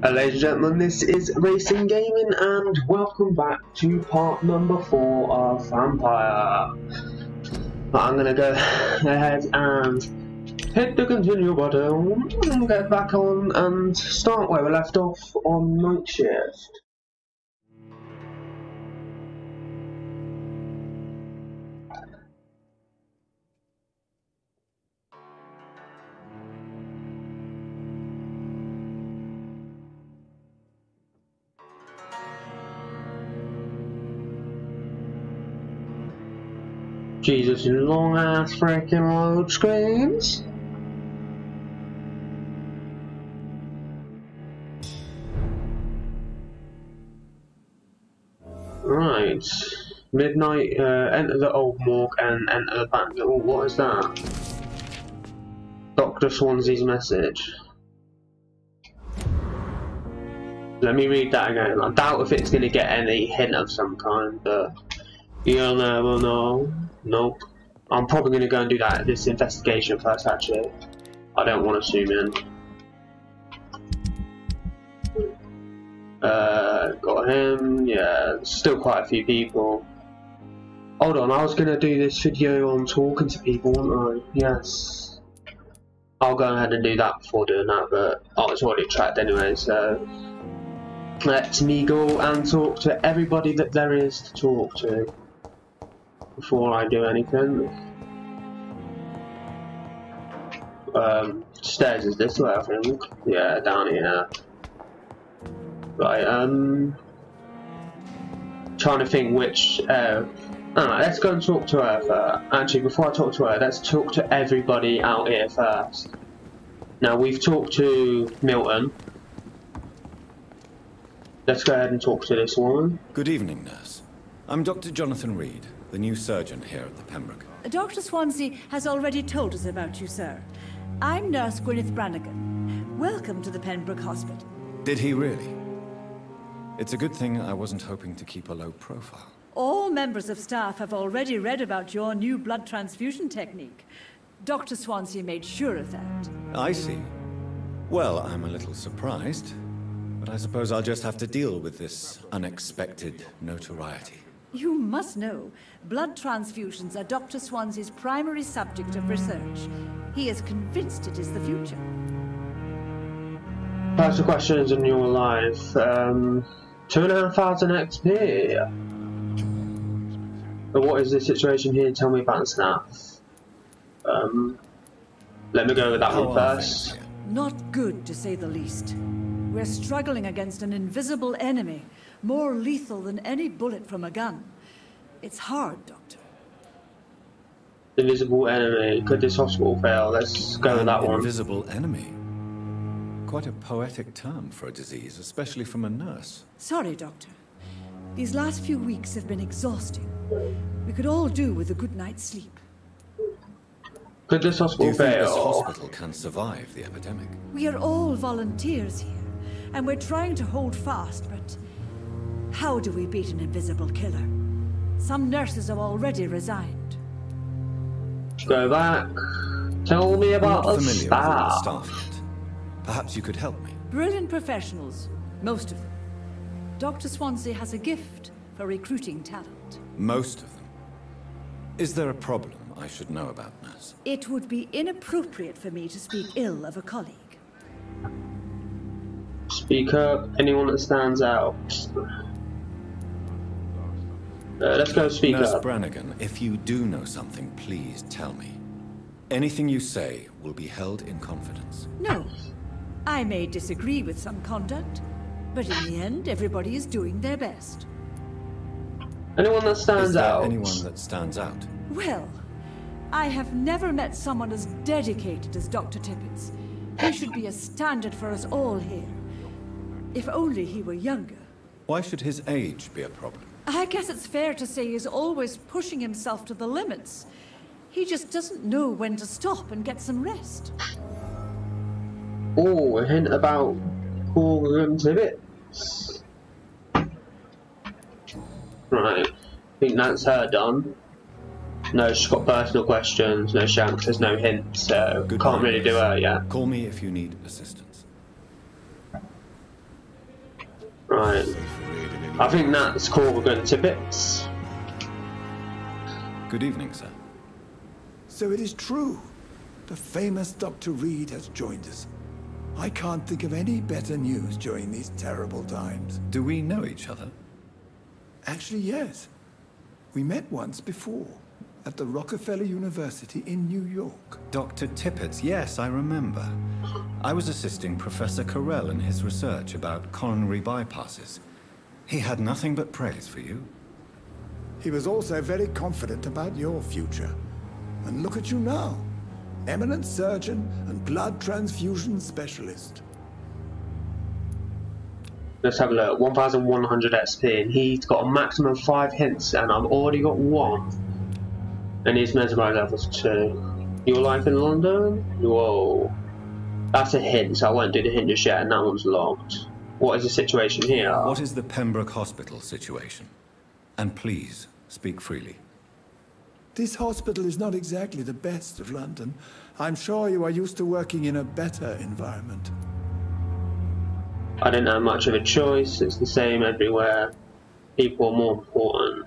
Ladies and gentlemen, this is Racing Gaming, and welcome back to part number 4 of Vampyr. I'm gonna go ahead and hit the continue button and get back on and start where we left off on night shift. Jesus, long ass freaking load screens. Right, midnight. Enter the old morgue and enter the back door. What is that? Dr. Swansea's message. Let me read that again. I doubt if it's going to get any hint of some kind, but you'll never know. Nope. I'm probably going to go and do this investigation first, actually. I don't want to zoom in. Got him. Yeah, still quite a few people. Hold on, I was going to do this video on talking to people, wasn't I? Yes. I'll go ahead and do that before doing that, but it's already tracked anyway, so let me go and talk to everybody that there is to talk to before I do anything. Stairs is this way, I think. Yeah, down here. Right, trying to think which, let's go and talk to her first. Actually, before I talk to her, let's talk to everybody out here first. Now, we've talked to Milton. Let's go ahead and talk to this woman. Good evening, nurse. I'm Dr. Jonathan Reed, the new surgeon here at the Pembroke. Dr. Swansea has already told us about you, sir. I'm Nurse Gwyneth Brannigan. Welcome to the Pembroke Hospital. Did he really? It's a good thing I wasn't hoping to keep a low profile. All members of staff have already read about your new blood transfusion technique. Dr. Swansea made sure of that. I see. Well, I'm a little surprised, but I suppose I'll just have to deal with this unexpected notoriety. You must know, blood transfusions are Dr. Swansea's primary subject of research. He is convinced it is the future. Personal questions in your life. 2,500 XP. But what is the situation here? Tell me about the staff. Let me go with that one first. Not good, to say the least. We're struggling against an invisible enemy, more lethal than any bullet from a gun. It's hard, Doctor. Invisible enemy. Could this hospital fail? Let's go with that one. Invisible enemy? Quite a poetic term for a disease, especially from a nurse. Sorry, Doctor. These last few weeks have been exhausting. We could all do with a good night's sleep. Could this hospital fail? Do you think this hospital can survive the epidemic? We are all volunteers here, and we're trying to hold fast, but how do we beat an invisible killer? Some nurses have already resigned. Go back. Tell me about the staff. Yet. Perhaps you could help me. Brilliant professionals, most of them. Dr. Swansea has a gift for recruiting talent. Most of them? Is there a problem I should know about, nurse? It would be inappropriate for me to speak ill of a colleague. Speak up. Anyone that stands out. Let's go speak Nurse up. Brannigan, if you do know something, please tell me. Anything you say will be held in confidence. No. I may disagree with some conduct, but in the end, everybody is doing their best. Anyone that stands out. Anyone that stands out? Well, I have never met someone as dedicated as Dr. Tippett. He should be a standard for us all here. If only he were younger. Why should his age be a problem? I guess it's fair to say he's always pushing himself to the limits. He just doesn't know when to stop and get some rest. Oh, a hint about Paul Tibbet. Right, I think that's her done. No, she's got personal questions, no shanks, there's no hints, so can't really do her yet. Call me if you need assistance. Right. I think that's Corrigan to bits. Good evening, sir. So it is true. The famous Dr. Reed has joined us. I can't think of any better news during these terrible times. Do we know each other? Actually, yes. We met once before, at the Rockefeller University in New York. Dr. Tippett, yes, I remember. I was assisting Professor Carell in his research about coronary bypasses. He had nothing but praise for you. He was also very confident about your future. And look at you now. Eminent surgeon and blood transfusion specialist. Let's have a look. 1,100 XP, and he's got a maximum of 5 hints, and I've already got 1. And his mesmerise levels 2. Your life in London? Whoa. That's a hint, so I won't do the hint just yet, and that one's locked. What is the situation here? What is the Pembroke Hospital situation? And please, speak freely. This hospital is not exactly the best of London. I'm sure you are used to working in a better environment. I didn't have much of a choice. It's the same everywhere. People are more important.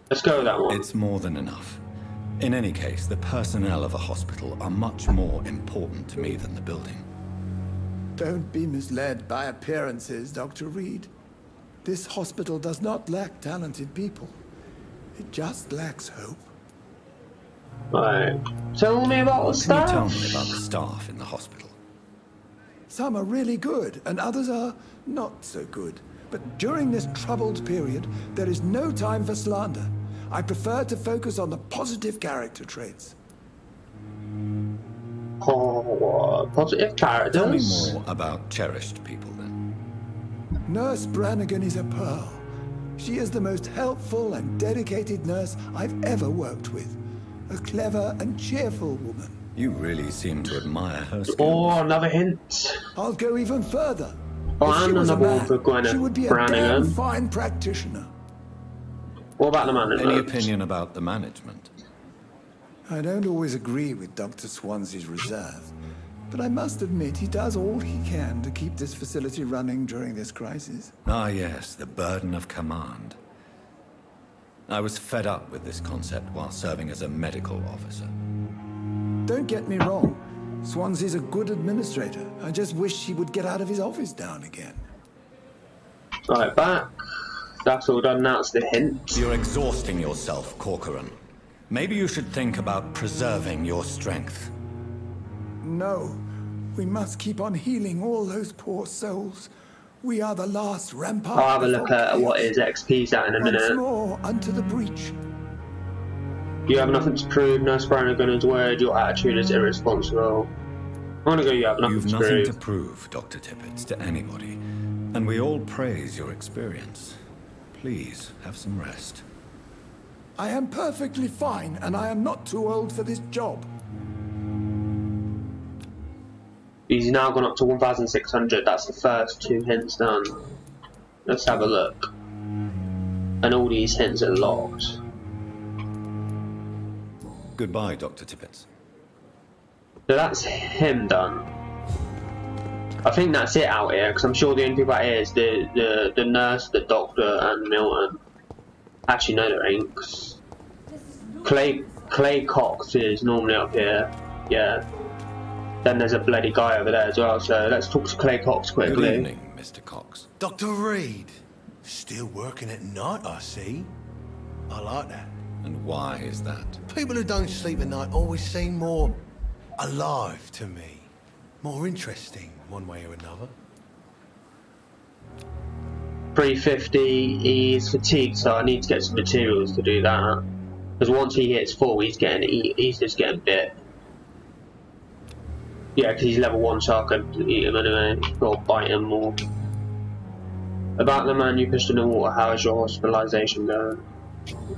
Let's go with that one. It's more than enough. In any case, the personnel of a hospital are much more important to me than the building. Don't be misled by appearances, Dr. Reed. This hospital does not lack talented people. It just lacks hope. Right. Tell me about the staff. Can you tell me about the staff in the hospital? Some are really good, and others are not so good. But during this troubled period, there is no time for slander. I prefer to focus on the positive character traits. Oh, positive characters. Tell me more about cherished people, then. Nurse Brannigan is a pearl. She is the most helpful and dedicated nurse I've ever worked with. A clever and cheerful woman. You really seem to admire her skills. Oh, another hint. I'll go even further. Oh, If she and was a another one man, for Gwyneth she would be a Brannigan. damn fine practitioner. What about the management? Any opinion about the management? I don't always agree with Dr. Swansea's reserve, but I must admit he does all he can to keep this facility running during this crisis. Ah, yes, the burden of command. I was fed up with this concept while serving as a medical officer. Don't get me wrong. Swansea's a good administrator. I just wish he would get out of his office now and again. Right, back. That's all done. Now it's the hint. You're exhausting yourself, Corcoran. Maybe you should think about preserving your strength. No, we must keep on healing all those poor souls. We are the last rampart. I'll have a look at what his XP's at in a Once minute. more unto the breach. You have nothing to prove. Nurse Brannigan is word. Your attitude is irresponsible. I want to go. You have nothing You've to nothing prove. to prove, Dr. Tippett, to anybody. And we all praise your experience. Please, have some rest. I am perfectly fine, and I am not too old for this job. He's now gone up to 1,600. That's the first 2 hints done. Let's have a look. And all these hints are locked. Goodbye, Dr. Tippett. So that's him done. I think that's it out here, because I'm sure the only people out here is the nurse, the doctor, and Milton. Actually, no, there ain't. 'Cause Clay Cox is normally up here. Yeah. Then there's a bloody guy over there as well, so let's talk to Clay Cox quickly. Good evening, Mr. Cox. Dr. Reed. Still working at night, I see. I like that. And why is that? People who don't sleep at night always seem more alive to me. More interesting, one way or another. 350, he's fatigued, so I need to get some materials to do that. Because once he hits 4, he's just getting bit. Yeah, because he's level 1, so I could eat him anyway, or bite him more. About the man you pushed in the water, how is your hospitalization going?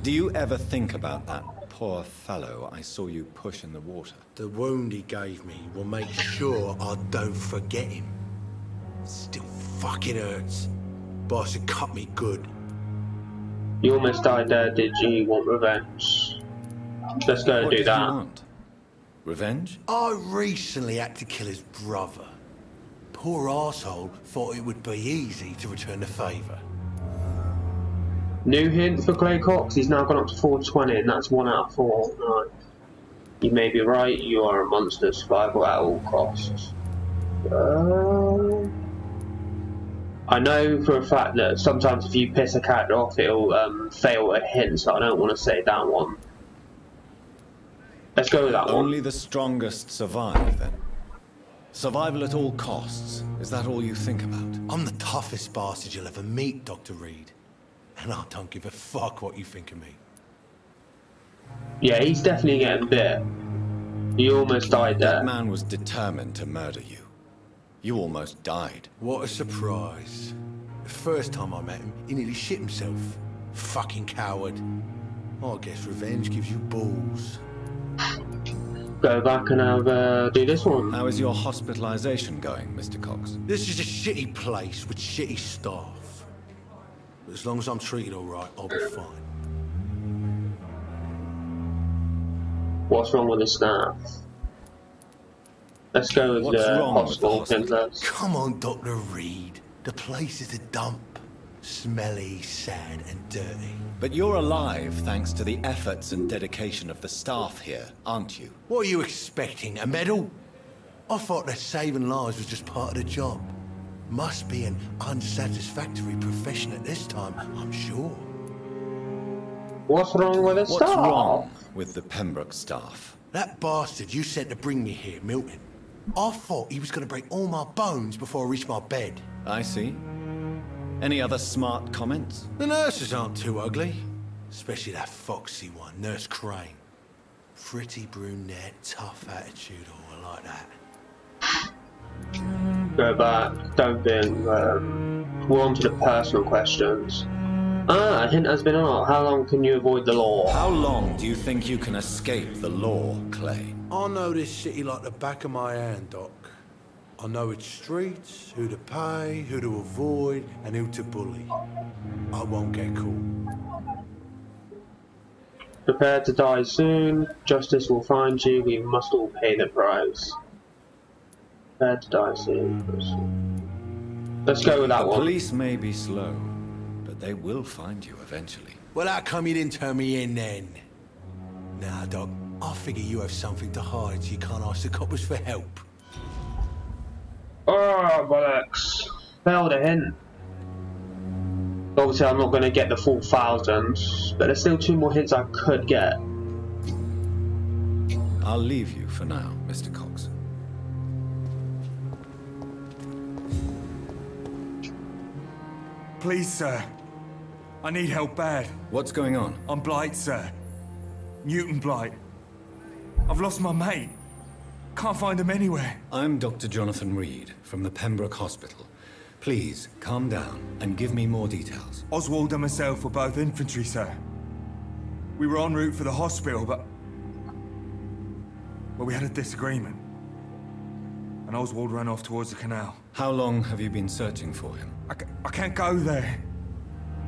Do you ever think about that poor fellow I saw you push in the water? The wound he gave me will make sure I don't forget him. Still fucking hurts. Boss had cut me good. You almost died there, did you? You want revenge? Let's go and What do did that. you want? Revenge? I recently had to kill his brother. poor arsehole thought it would be easy to return the favour. New hint for Clay Cox, he's now gone up to 420 and that's 1 out of 4. Right. You may be right, you are a monster, survival at all costs. I know for a fact that sometimes if you piss a character off it'll fail a hint, so I don't want to say that one. Let's go with that one. Only the strongest survive, then. Survival at all costs. Is that all you think about? I'm the toughest bastard you'll ever meet, Dr. Reed. And I don't give a fuck what you think of me. Yeah, he's definitely getting bit. He almost died there. That man was determined to murder you. You almost died. What a surprise. The first time I met him, he nearly shit himself. Fucking coward. I guess revenge gives you balls. Go back and do this one. How is your hospitalization going, Mr. Cox? This is a shitty place with shitty staff. But as long as I'm treated alright, I'll be fine. What's wrong with the staff? Let's go with the hospital thing first. Come on, Dr. Reed. The place is a dump. Smelly, sad, and dirty. But you're alive thanks to the efforts and dedication of the staff here, aren't you? What are you expecting, a medal? I thought that saving lives was just part of the job. Must be an unsatisfactory profession at this time, I'm sure. What's wrong with the staff? What's wrong with the Pembroke staff? That bastard you sent to bring me here, Milton. I thought he was going to break all my bones before I reached my bed. I see. Any other smart comments? The nurses aren't too ugly. Especially that foxy one, Nurse Crane. Pretty brunette, tough attitude, all like that. Go back. Don't think. We're on to the personal questions. A hint has been out. How long can you avoid the law? How long do you think you can escape the law, Clay? I know this city like the back of my hand, Doc. I know its streets, who to pay, who to avoid, and who to bully. I won't get caught. Prepare to die soon. Justice will find you. We must all pay the price. Prepare to die soon. Let's go with that one. Police may be slow, but they will find you eventually. Well, how come you didn't turn me in then? Nah, Doc. I figure you have something to hide so you can't ask the coppers for help. Oh, bollocks. Failed a hint. Obviously, I'm not going to get the full 1,000, but there's still 2 more hints I could get. I'll leave you for now, Mr. Cox. Please, sir. I need help bad. What's going on? I'm Blight, sir. Newton Blight. I've lost my mate. Can't find him anywhere. I'm Dr. Jonathan Reed from the Pembroke Hospital. Please, calm down and give me more details. Oswald and myself were both infantry, sir. We were en route for the hospital, but we had a disagreement. And Oswald ran off towards the canal. How long have you been searching for him? I can't go there.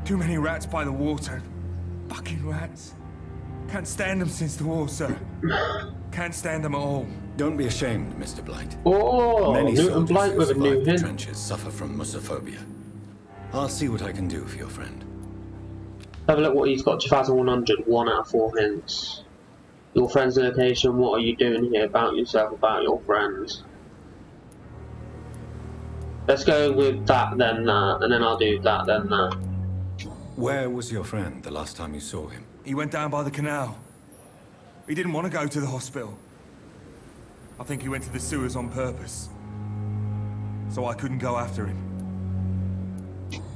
Too many rats by the water. Fucking rats. Can't stand them since the war, sir. Can't stand them at all. Don't be ashamed, Mr. Blight. Oh, Many Newton soldiers Blight who with a new survive the hint. trenches suffer from musophobia. I'll see what I can do for your friend. Have a look what he's got. 2,100. 1 out of 4 hints. Your friend's location. What are you doing here? About yourself. About your friends. Let's go with that, then that, and then I'll do that, then that. Where was your friend the last time you saw him? He went down by the canal. He didn't want to go to the hospital. I think he went to the sewers on purpose. So I couldn't go after him.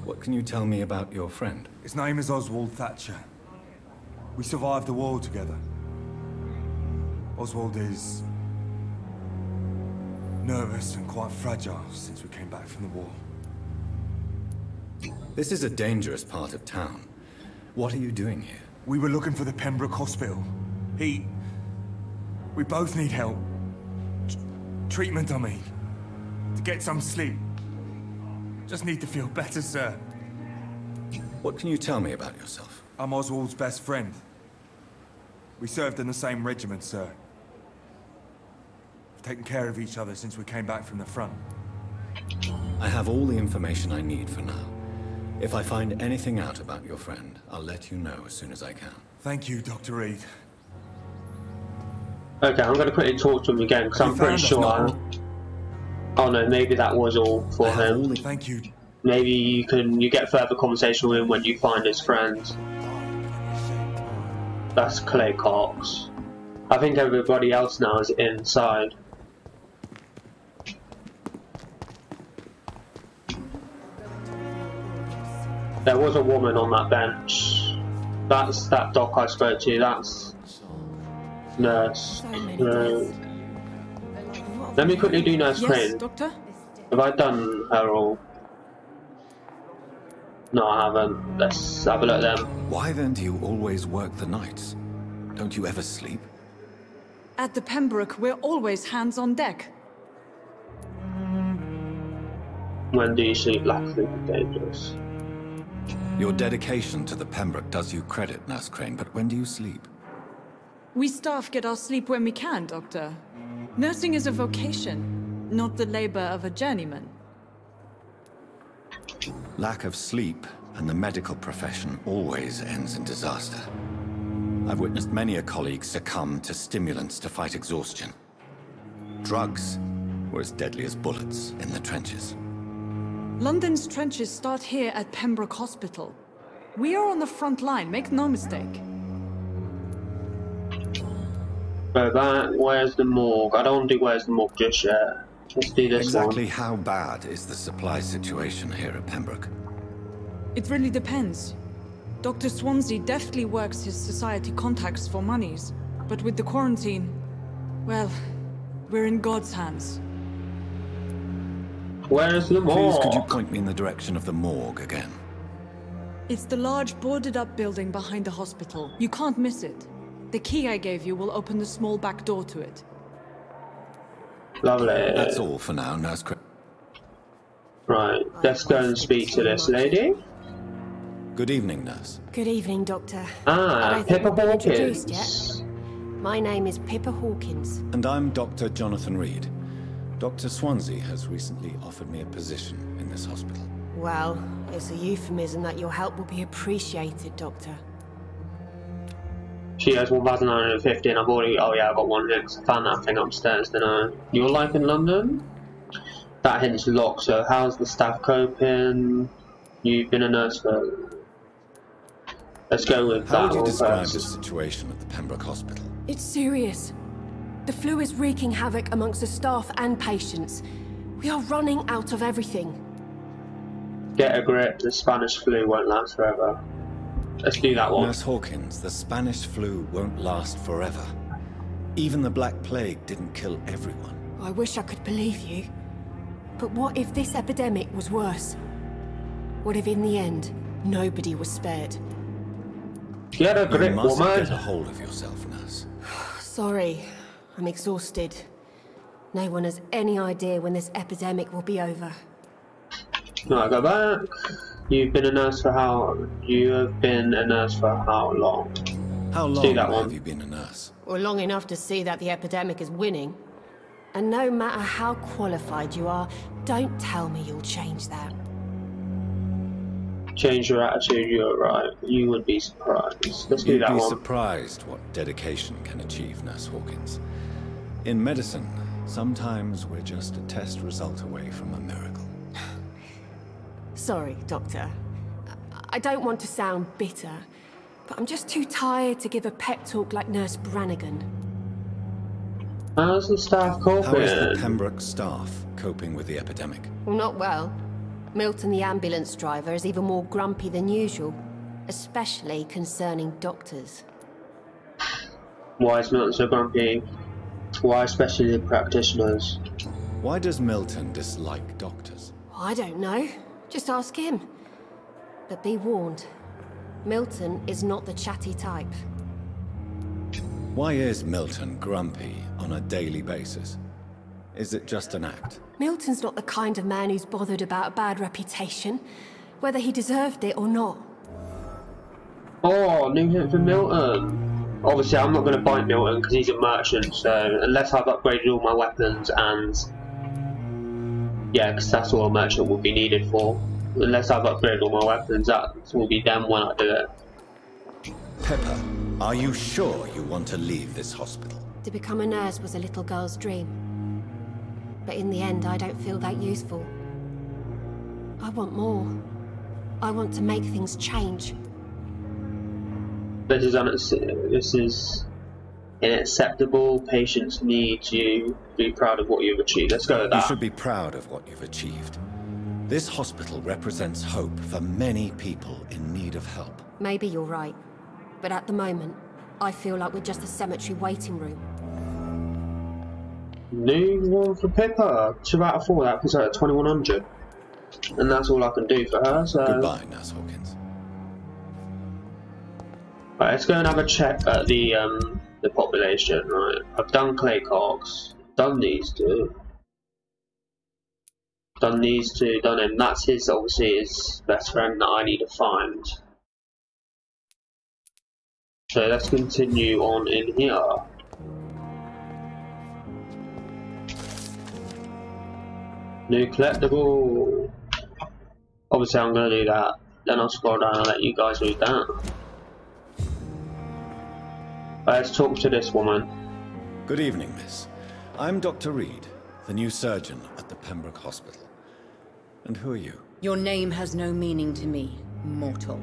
What can you tell me about your friend? His name is Oswald Thatcher. We survived the war together. Oswald is nervous and quite fragile since we came back from the war. This is a dangerous part of town. What are you doing here? We were looking for the Pembroke Hospital. We both need help. Treatment, I mean. To get some sleep. Just need to feel better, sir. What can you tell me about yourself? I'm Oswald's best friend. We served in the same regiment, sir. We've taken care of each other since we came back from the front. I have all the information I need for now. If I find anything out about your friend, I'll let you know as soon as I can. Thank you, Dr. Reed. Okay, I'm going to quickly talk to him again because I'm pretty sure. Oh no, maybe that was all for him. Thank you. Maybe you get further conversation with him when you find his friends. That's Clay Cox. I think everybody else now is inside. There was a woman on that bench. That's that doc I spoke to. That's Nurse. Let me quickly do Nurse Crane. Yes, Doctor? Have I done her all? No, I haven't. Let's have a look at them. Why then do you always work the nights? Don't you ever sleep? At the Pembroke, we're always hands on deck. When do you sleep? Lack sleep dangerous. Your dedication to the Pembroke does you credit, Nurse Crane, but when do you sleep? We staff get our sleep when we can, Doctor. Nursing is a vocation, not the labor of a journeyman. Lack of sleep and the medical profession always ends in disaster. I've witnessed many a colleague succumb to stimulants to fight exhaustion. Drugs were as deadly as bullets in the trenches. London's trenches start here at Pembroke Hospital. We are on the front line, make no mistake. So where's the morgue? I don't want to do where's the morgue just yet. Let's do this Exactly one. how bad is the supply situation here at Pembroke? It really depends. Dr. Swansea deftly works his society contacts for monies, but with the quarantine, well, we're in God's hands. Where's the morgue? Please, could you point me in the direction of the morgue again? It's the large boarded-up building behind the hospital. You can't miss it. The key I gave you will open the small back door to it. Lovely. That's all for now, Nurse Crane. Right, let's go and speak to this lady. Good evening, Nurse. Good evening, Doctor. Ah, I don't think Pippa we've been introduced Hawkins. yet. My name is Pippa Hawkins. And I'm Dr. Jonathan Reed. Dr. Swansea has recently offered me a position in this hospital. Well, it's a euphemism that your help will be appreciated, Doctor. She has 1,950 and I've already... Oh yeah, I got one here because I found that thing upstairs, didn't I? Your life in London? That hint's locked, so how's the staff coping? You've been a nurse for... Let's go with How that would you one describe first. the situation at the Pembroke Hospital? It's serious. The flu is wreaking havoc amongst the staff and patients. We are running out of everything. Get a grip, the Spanish flu won't last forever. Let's do that one. Nurse Hawkins, the Spanish flu won't last forever. Even the Black Plague didn't kill everyone. I wish I could believe you. But what if this epidemic was worse? What if in the end, nobody was spared? Get a grip, You must woman. get a hold of yourself, Nurse. Sorry, I'm exhausted. No one has any idea when this epidemic will be over. Right, go back. You've been a nurse for how... You have been a nurse for how long? How do long that one. have you been a nurse? Well, long enough to see that the epidemic is winning. And no matter how qualified you are, don't tell me you'll change that. Change your attitude, you're right. You would be surprised. Let's do You'd that be one. surprised what dedication can achieve, Nurse Hawkins. In medicine, sometimes we're just a test result away from a miracle. Sorry, Doctor. I don't want to sound bitter, but I'm just too tired to give a pep talk like Nurse Brannigan. How's the staff coping? How is the Pembroke staff coping with the epidemic? Well, not well. Milton, the ambulance driver, is even more grumpy than usual, especially concerning doctors. Why is Milton so grumpy? Why especially the practitioners? Why does Milton dislike doctors? I don't know. Just ask him. But be warned, Milton is not the chatty type. Why is Milton grumpy on a daily basis? Is it just an act? Milton's not the kind of man who's bothered about a bad reputation, whether he deserved it or not. Oh, new hit for Milton. Obviously, I'm not going to bite Milton because he's a merchant, so unless I've upgraded all my weapons and Yeah, because that's what a merchant will be needed for. Unless I've upgraded all my weapons, that will be them when I do it. Pepper, are you sure you want to leave this hospital? To become a nurse was a little girl's dream. But in the end, I don't feel that useful. I want more. I want to make things change. This is unacceptable. Patients need you to be proud of what you've achieved. Let's go with that. You should be proud of what you've achieved. This hospital represents hope for many people in need of help. Maybe you're right. But at the moment, I feel like we're just a cemetery waiting room. New one for Pippa. 2 out of 4. That puts her at 2100. And that's all I can do for her, so... Goodbye, Nurse Hawkins. Right, let's go and have a check at the population, right? I've done clay cogs. Done these two. Done these two, done him. That's his, obviously, his best friend that I need to find. So let's continue on in here. New collectible. Obviously I'm going to do that. Then I'll scroll down and let you guys read that. Let's talk to this woman. Good evening, miss. I'm Dr. Reed, the new surgeon at the Pembroke Hospital. And who are you? Your name has no meaning to me, mortal.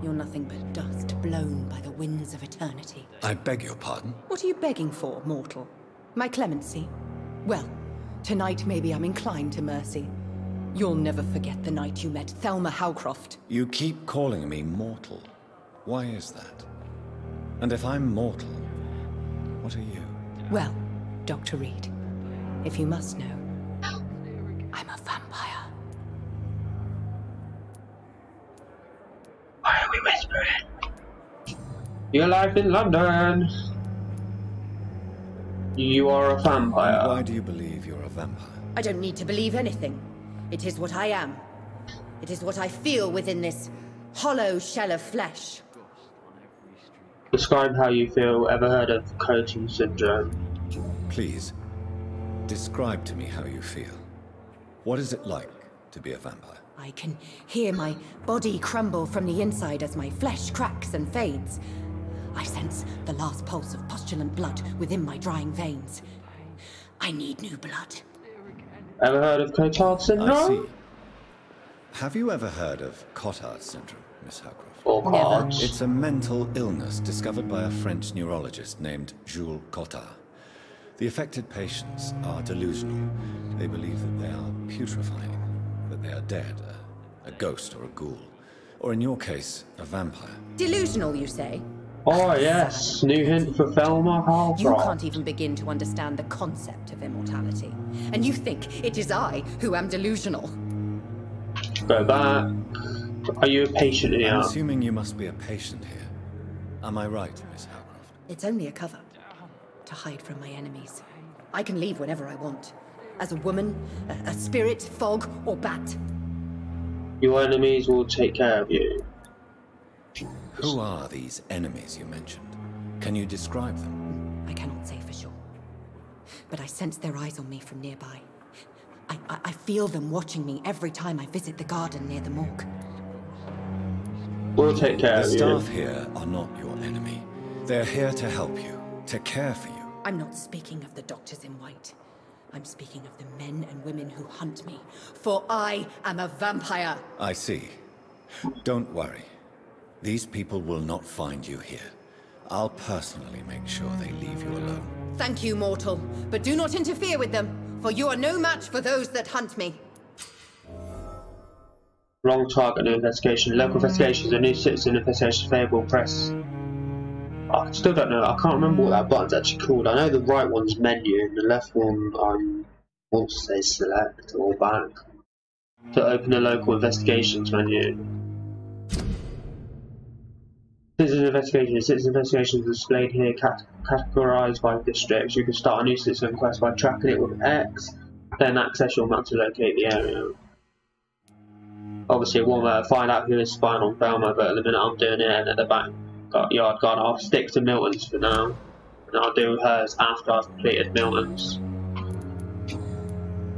You're nothing but dust blown by the winds of eternity. I beg your pardon? What are you begging for, mortal? My clemency? Well, tonight maybe I'm inclined to mercy. You'll never forget the night you met Thelma Howcroft. You keep calling me mortal. Why is that? And if I'm mortal, what are you? Well, Dr. Reed, if you must know, I'm a vampire. Why are we whispering? Your life in London. You are a vampire. And why do you believe you're a vampire? I don't need to believe anything. It is what I am. It is what I feel within this hollow shell of flesh. Describe how you feel. Ever heard of coating syndrome? Please, describe to me how you feel. What is it like to be a vampire? I can hear my body crumble from the inside as my flesh cracks and fades. I sense the last pulse of postulant blood within my drying veins. I need new blood. Ever heard of Cotard syndrome? I see. Have you ever heard of Cotard syndrome, Miss Howcroft? Or cards? It's a mental illness discovered by a French neurologist named Jules Cotard. The affected patients are delusional. They believe that they are putrefying, that they are dead, a ghost or a ghoul, or in your case, a vampire. Delusional, you say? Oh yes, new hint for Thelma Howcroft. You can't even begin to understand the concept of immortality. And you think it is I who am delusional. Go back. Are you a patient here? I'm assuming you must be a patient here. Am I right, Miss Howcroft? It's only a cover. To hide from my enemies. I can leave whenever I want. As a woman, a spirit, fog, or bat. Your enemies will take care of you. Who are these enemies you mentioned? Can you describe them? I cannot say for sure. But I sense their eyes on me from nearby. I feel them watching me every time I visit the garden near the morgue. We'll take care of you. The staff here are not your enemy. They're here to help you, to care for you. I'm not speaking of the doctors in white. I'm speaking of the men and women who hunt me. For I am a vampire. I see. Don't worry. These people will not find you here. I'll personally make sure they leave you alone. Thank you, mortal. But do not interfere with them, for you are no match for those that hunt me. Wrong target, new investigation. Local investigations, a new citizen investigation, favourable press. I still don't know, I can't remember what that button's actually called. I know the right one's menu and the left one I want to say select or back. To open the local investigations menu. Citizen investigations. Citizen investigations are displayed here, categorised by districts. You can start a new citizen quest by tracking it with X, then access your map to locate the area. Obviously, one way to find out who is spying on Thelma, but at the minute I'm doing it and at the back yard guard, I'll stick to Milton's for now. And I'll do hers after I've completed Milton's.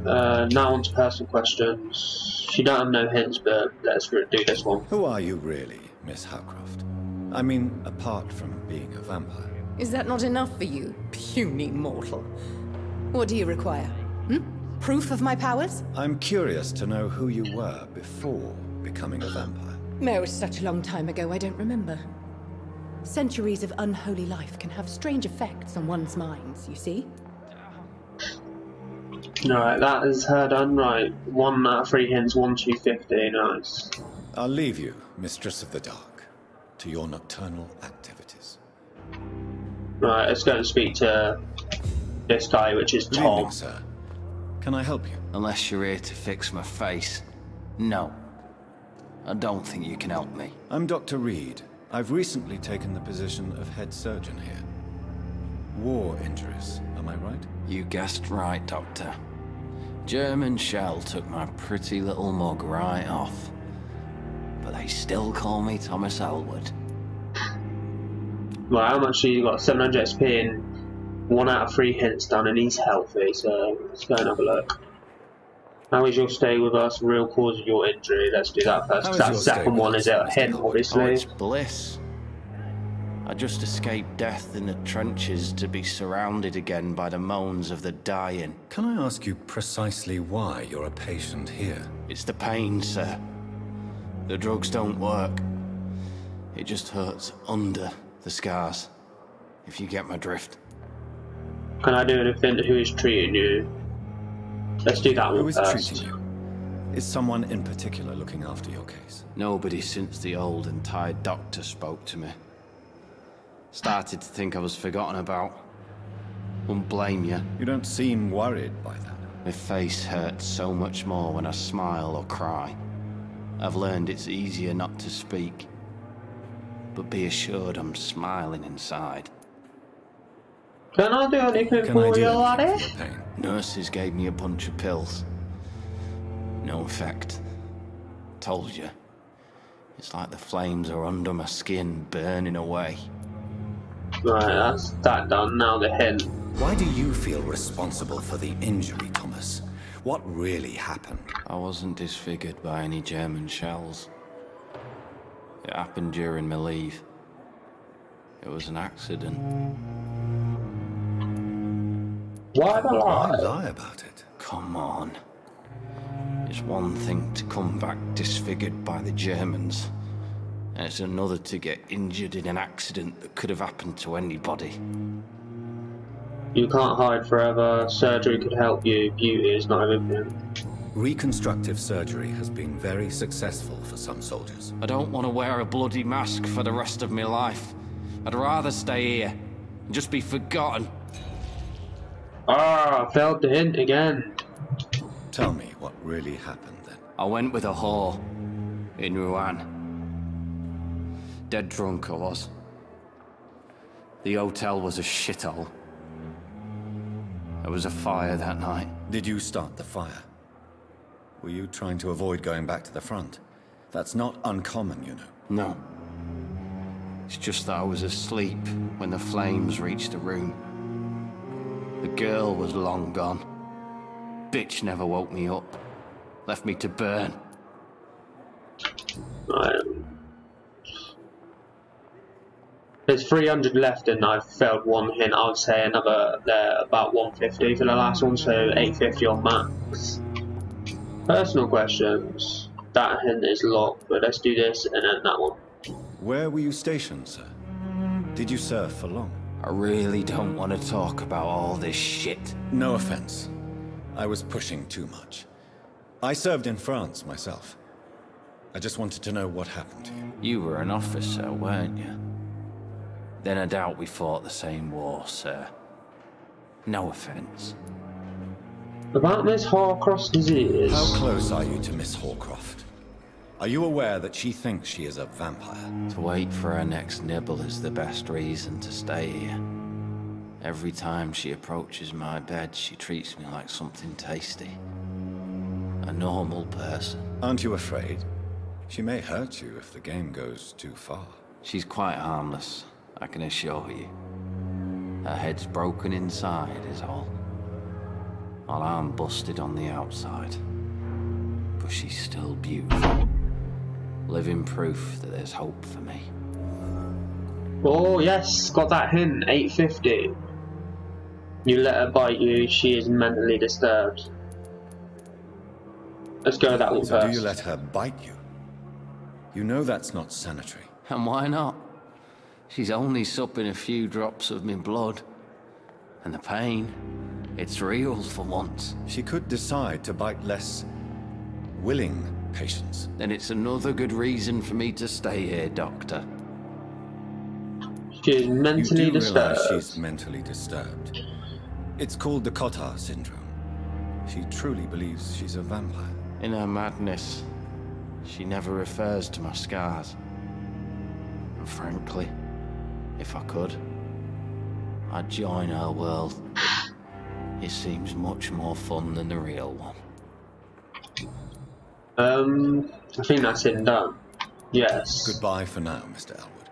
Now on to personal questions. She don't have no hints, but let's do this one. Who are you really, Miss Howcroft? I mean, apart from being a vampire. Is that not enough for you, puny mortal? What do you require? Proof of my powers? I'm curious to know who you were before becoming a vampire. No, it was such a long time ago, I don't remember. Centuries of unholy life can have strange effects on one's minds, you see? Alright, that is her done right. 1 out of 3 hints, 1, 2, 50, nice. I'll leave you, Mistress of the Dark, to your nocturnal activities. Right, let's go and speak to this guy, which is Good Tom. evening, sir. Can I help you? Unless you're here to fix my face. No. I don't think you can help me. I'm Dr. Reed. I've recently taken the position of head surgeon here. War injuries, am I right? You guessed right, Doctor. German shell took my pretty little mug right off. But they still call me Thomas Elwood. Well, how much you got? 700 XP and 1 out of 3 hints done, and he's healthy, so let's go and have a look. How is your stay with us? Real cause of your injury? Let's do that first. That second one is a hint, obviously. Oh, it's bliss. I just escaped death in the trenches to be surrounded again by the moans of the dying. Can I ask you precisely why you're a patient here? It's the pain, sir. The drugs don't work. It just hurts under the scars, if you get my drift. Can I do anything to who is treating you? Let's do that one first. Who is treating you? Is someone in particular looking after your case? Nobody since the old and tired doctor spoke to me. Started to think I was forgotten about. Wouldn't blame you. You don't seem worried by that. My face hurts so much more when I smile or cry. I've learned it's easier not to speak. But be assured I'm smiling inside. Can I do anything for you, laddie? Nurses gave me a bunch of pills. No effect. Told you. It's like the flames are under my skin, burning away. Right, that's that done. Now the hint. Why do you feel responsible for the injury, Thomas? What really happened? I wasn't disfigured by any German shells. It happened during my leave. It was an accident. Why the lie? Why lie about it? Come on. It's one thing to come back disfigured by the Germans. And it's another to get injured in an accident that could have happened to anybody. You can't hide forever. Surgery could help you. Beauty is not everything. Reconstructive surgery has been very successful for some soldiers. I don't want to wear a bloody mask for the rest of my life. I'd rather stay here and just be forgotten. Ah, failed the hint again. Tell me what really happened then. I went with a whore in Rouen. Dead drunk I was. The hotel was a shithole. There was a fire that night. Did you start the fire? Were you trying to avoid going back to the front? That's not uncommon, you know. No. It's just that I was asleep when the flames reached the room. The girl was long gone. Bitch never woke me up. Left me to burn. Right. There's 300 left and I've failed 1 hint. I would say another about 150 for the last one, so 850 on max. Personal questions. That hint is locked, but let's do this and then that one. Where were you stationed, sir? Did you serve for long? I really don't want to talk about all this shit. No offense. I was pushing too much. I served in France myself. I just wanted to know what happened to you. You were an officer, weren't you? Then I doubt we fought the same war, sir. No offense. About Miss Harcroft's disease. How close are you to Miss Horcroft? Are you aware that she thinks she is a vampire? To wait for her next nibble is the best reason to stay here. Every time she approaches my bed, she treats me like something tasty. A normal person. Aren't you afraid? She may hurt you if the game goes too far. She's quite harmless, I can assure you. Her head's broken inside is all. While I'm busted on the outside. But she's still beautiful. Living proof that there's hope for me. Oh yes, got that hint. 850. You let her bite you, she is mentally disturbed. Let's go with that one So first. do you let her bite you? You know that's not sanitary. And why not? She's only supping a few drops of my blood. And the pain, it's real for once. She could decide to bite less willing patients. Then it's another good reason for me to stay here, Doctor. She is mentally You do disturbed. realize she's mentally disturbed. It's called the Cotard syndrome. She truly believes she's a vampire. In her madness, she never refers to my scars. And frankly, if I could, I'd join her world. It seems much more fun than the real one. I think that's it and done. Yes. Goodbye for now, Mr. Elwood.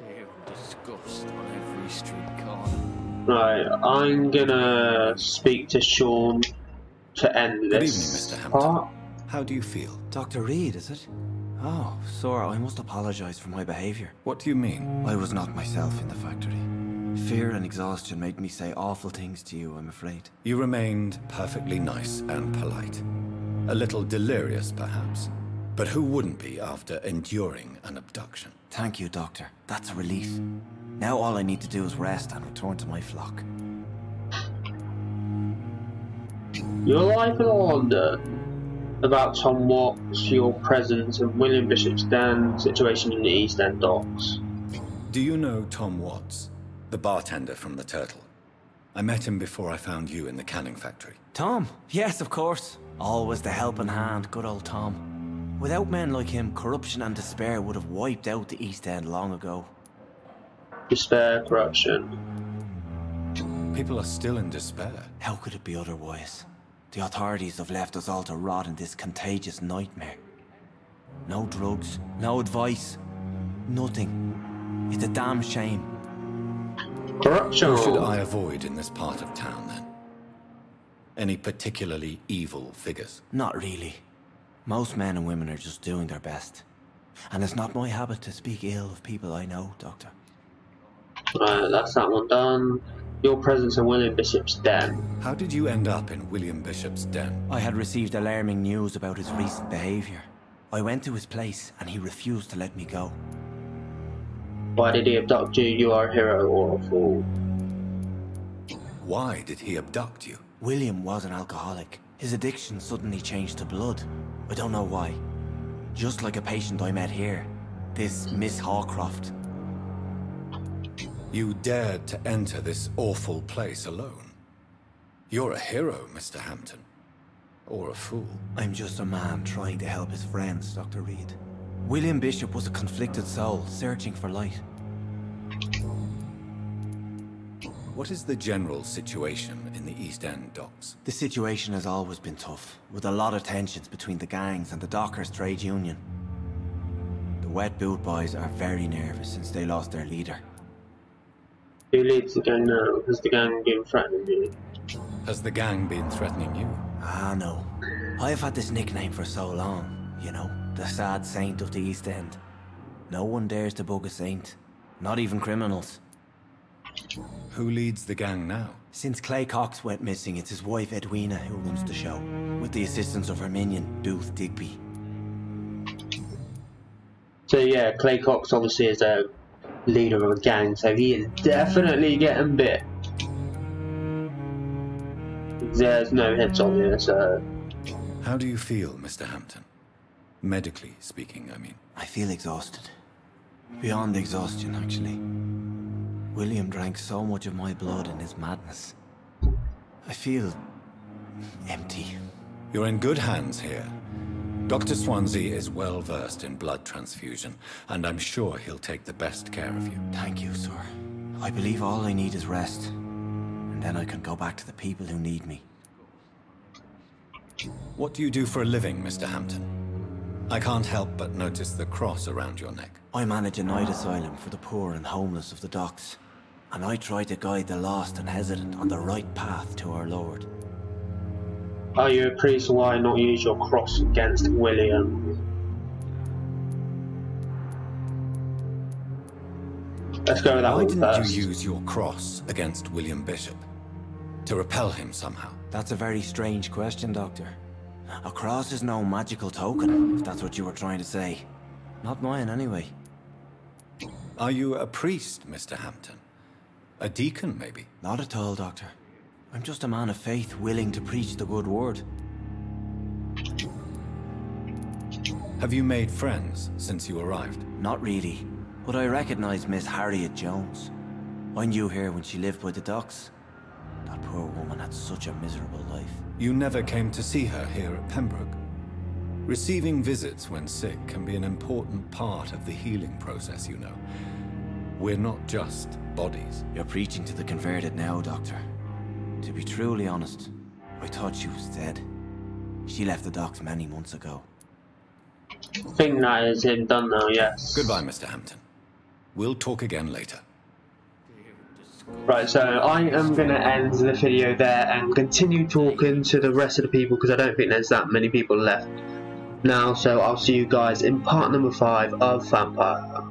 Fear and disgust on every street corner. Right, I'm gonna speak to Sean to end Good evening, this Mr. Hampton. part. How do you feel? Dr. Reed, is it? Oh, sir, I must apologize for my behavior. What do you mean? I was not myself in the factory. Fear and exhaustion made me say awful things to you, I'm afraid. You remained perfectly nice and polite. A little delirious, perhaps. But who wouldn't be after enduring an abduction? Thank you, Doctor. That's a relief. Now all I need to do is rest and return to my flock. Your life in London about Tom Watts, your presence, and William Bishop's den situation in the East End docks. Do you know Tom Watts, the bartender from the Turtle? I met him before I found you in the canning factory. Tom? Yes, of course. Always the helping hand, good old Tom. Without men like him, corruption and despair would have wiped out the East End long ago. Despair, corruption. People are still in despair. How could it be otherwise? The authorities have left us all to rot in this contagious nightmare. No drugs, no advice, nothing. It's a damn shame. Corruption. Who should I avoid in this part of town, then? Any particularly evil figures? Not really. Most men and women are just doing their best. And it's not my habit to speak ill of people I know, Doctor. Right, that's that one done. Your presence in William Bishop's den. How did you end up in William Bishop's den? I had received alarming news about his recent behavior. I went to his place and he refused to let me go. Why did he abduct you? You are a hero or a fool. Why did he abduct you? William was an alcoholic. His addiction suddenly changed to blood. I don't know why. Just like a patient I met here. This Miss Hawcroft. You dared to enter this awful place alone. You're a hero, Mr. Hampton. Or a fool. I'm just a man trying to help his friends, Dr. Reed. William Bishop was a conflicted soul, searching for light. What is the general situation in the East End docks? The situation has always been tough, with a lot of tensions between the gangs and the Dockers' trade union. The Wet Boot Boys are very nervous since they lost their leader. Who leads the gang now? Has the gang been threatening you? Has the gang been threatening you? Ah, no. I've had this nickname for so long, you know, the sad saint of the East End. No one dares to bug a saint, not even criminals. Who leads the gang now? Since Clay Cox went missing, it's his wife Edwina who runs the show, with the assistance of her minion, Booth Digby. So yeah, Clay Cox obviously is a leader of a gang, so he is definitely getting bit. There's no heads on here, so... How do you feel, Mr. Hampton? Medically speaking, I mean. I feel exhausted. Beyond exhaustion, actually. William drank so much of my blood in his madness. I feel... empty. You're in good hands here. Dr. Swansea is well versed in blood transfusion, and I'm sure he'll take the best care of you. Thank you, sir. I believe all I need is rest. And then I can go back to the people who need me. What do you do for a living, Mr. Hampton? I can't help but notice the cross around your neck. I manage a night asylum for the poor and homeless of the docks. And I try to guide the lost and hesitant on the right path to our Lord. Are you a priest? Why not use your cross against William? Let's go with that one first. Why didn't you use your cross against William Bishop? To repel him somehow? That's a very strange question, Doctor. A cross is no magical token, if that's what you were trying to say. Not mine, anyway. Are you a priest, Mr. Hampton? A deacon, maybe? Not at all, Doctor. I'm just a man of faith willing to preach the good word. Have you made friends since you arrived? Not really, but I recognize Miss Harriet Jones. I knew her when she lived by the docks. That poor woman had such a miserable life. You never came to see her here at Pembroke? Receiving visits when sick can be an important part of the healing process, you know. We're not just bodies. You're preaching to the converted now, Doctor. To be truly honest, I thought she was dead. She left the docks many months ago. I think that is him done now, yes. Goodbye, Mr. Hampton. We'll talk again later. Right, so I am going to end the video there and continue talking to the rest of the people because I don't think there's that many people left now. So I'll see you guys in part number 5 of Vampyr.